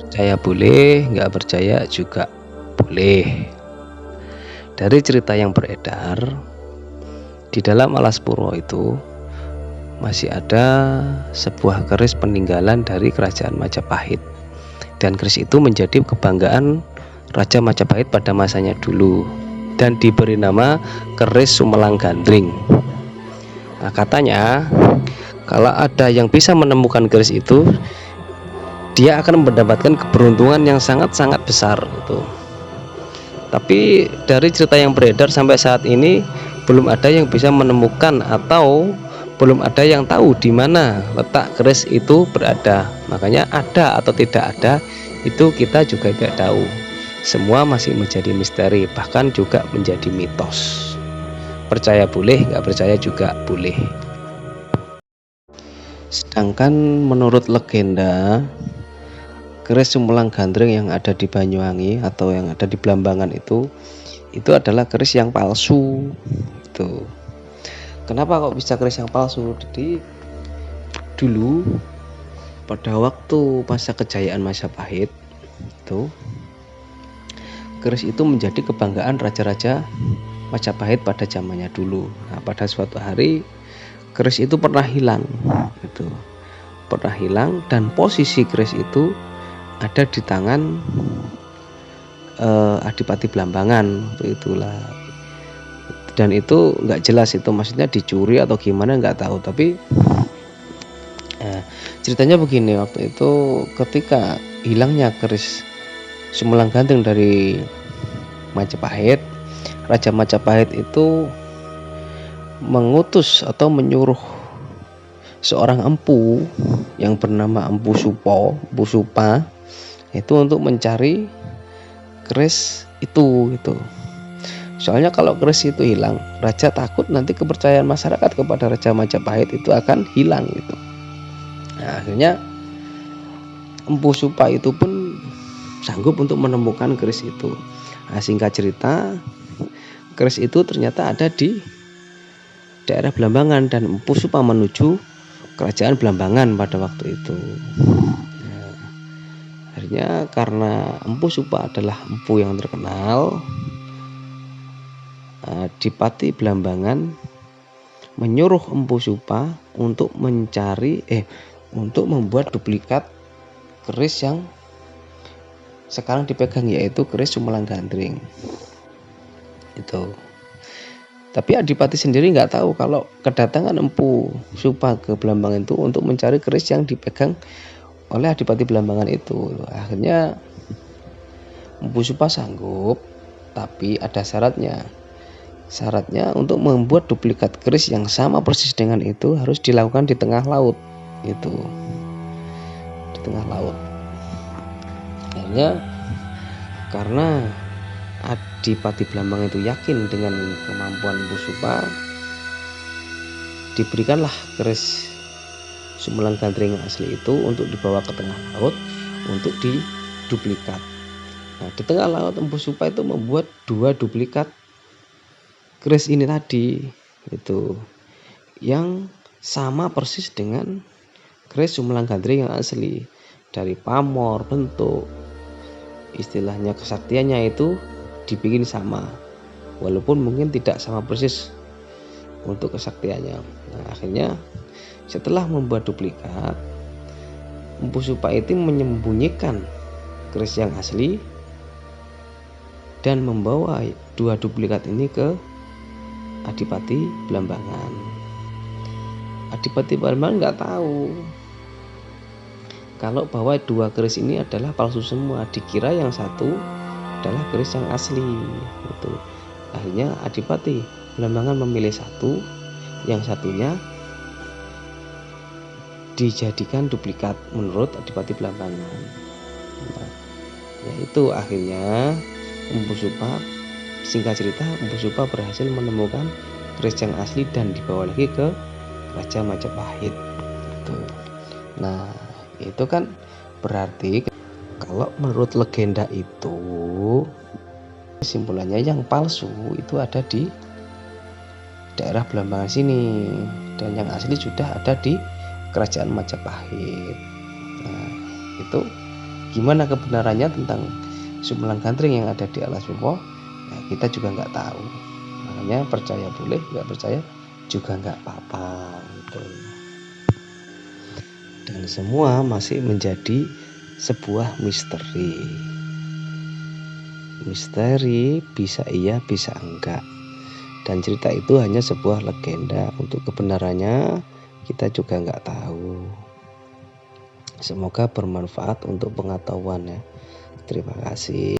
Percaya boleh, nggak percaya juga boleh. Dari cerita yang beredar, di dalam Alas Purwo itu masih ada sebuah keris peninggalan dari Kerajaan Majapahit, dan keris itu menjadi kebanggaan Raja Majapahit pada masanya dulu dan diberi nama keris Sumelang Gandring. Nah, katanya kalau ada yang bisa menemukan keris itu, dia akan mendapatkan keberuntungan yang sangat-sangat besar itu. Tapi dari cerita yang beredar sampai saat ini belum ada yang bisa menemukan atau belum ada yang tahu di mana letak keris itu berada. Makanya ada atau tidak ada itu kita juga tidak tahu. Semua masih menjadi misteri, bahkan juga menjadi mitos. Percaya boleh, nggak percaya juga boleh. Sedangkan menurut legenda, keris Sumelang Gandring yang ada di Banyuwangi atau yang ada di Blambangan itu adalah keris yang palsu. Itu kenapa kok bisa keris yang palsu? Jadi dulu pada waktu masa kejayaan Majapahit itu, keris itu menjadi kebanggaan raja-raja Majapahit pada zamannya dulu. Nah, pada suatu hari keris itu pernah hilang, itu pernah hilang, dan posisi keris itu ada di tangan Adipati Blambangan itulah. Dan itu nggak jelas itu maksudnya dicuri atau gimana, nggak tahu. Tapi ceritanya begini, waktu itu ketika hilangnya keris Sumelang Gandring dari Majapahit, Raja Majapahit itu mengutus atau menyuruh seorang empu yang bernama Empu Supa itu untuk mencari keris itu gitu. Soalnya kalau keris itu hilang, raja takut nanti kepercayaan masyarakat kepada Raja Majapahit itu akan hilang gitu. Nah, akhirnya Empu Supa itu pun sanggup untuk menemukan keris itu. Nah, singkat cerita, keris itu ternyata ada di daerah Blambangan dan Empu Supa menuju kerajaan Blambangan pada waktu itu. Nah, akhirnya karena Empu Supa adalah empu yang terkenal, Adipati Blambangan menyuruh Empu Supa untuk untuk membuat duplikat keris yang sekarang dipegang, yaitu keris Sumelang Gandring itu. Tapi Adipati sendiri nggak tahu kalau kedatangan Empu Supa ke Blambangan itu untuk mencari keris yang dipegang oleh Adipati Blambangan itu. Akhirnya Empu Supa sanggup, tapi ada syaratnya. Syaratnya untuk membuat duplikat keris yang sama persis dengan itu harus dilakukan di tengah laut itu, di tengah laut. Akhirnya karena Adipati Blambangan itu yakin dengan kemampuan Empu Supa, diberikanlah keris Sumelang Gandring yang asli itu untuk dibawa ke tengah laut untuk diduplikat. Nah, di tengah laut Empu Supa itu membuat 2 duplikat keris ini tadi itu, yang sama persis dengan keris Sumelang Gandring yang asli. Dari pamor, bentuk, istilahnya kesaktiannya itu dibikin sama, walaupun mungkin tidak sama persis untuk kesaktiannya. Nah, akhirnya setelah membuat duplikat, Empu Supa itu menyembunyikan keris yang asli dan membawa 2 duplikat ini ke Adipati Blambangan. Adipati Blambangan nggak tahu kalau bahwa 2 keris ini adalah palsu semua, dikira yang satu adalah keris yang asli itu. Akhirnya Adipati Blambangan memilih satu, yang satunya dijadikan duplikat menurut Adipati Blambangan. Nah, yaitu akhirnya Empu Supa, singkat cerita, Empu Supa berhasil menemukan keris yang asli dan dibawa lagi ke Raja Majapahit itu. Nah, itu kan berarti kalau menurut legenda itu kesimpulannya yang palsu itu ada di daerah Blambangan sini, dan yang asli sudah ada di Kerajaan Majapahit. Nah, itu gimana kebenarannya tentang Sumbelang Gandring yang ada di Alas Purwo, ya kita juga nggak tahu. Makanya percaya boleh, nggak percaya juga nggak apa-apa gitu. Dan semua masih menjadi sebuah misteri. Misteri bisa iya, bisa enggak. Dan cerita itu hanya sebuah legenda. Untuk kebenarannya kita juga nggak tahu. Semoga bermanfaat untuk pengetahuan ya. Terima kasih.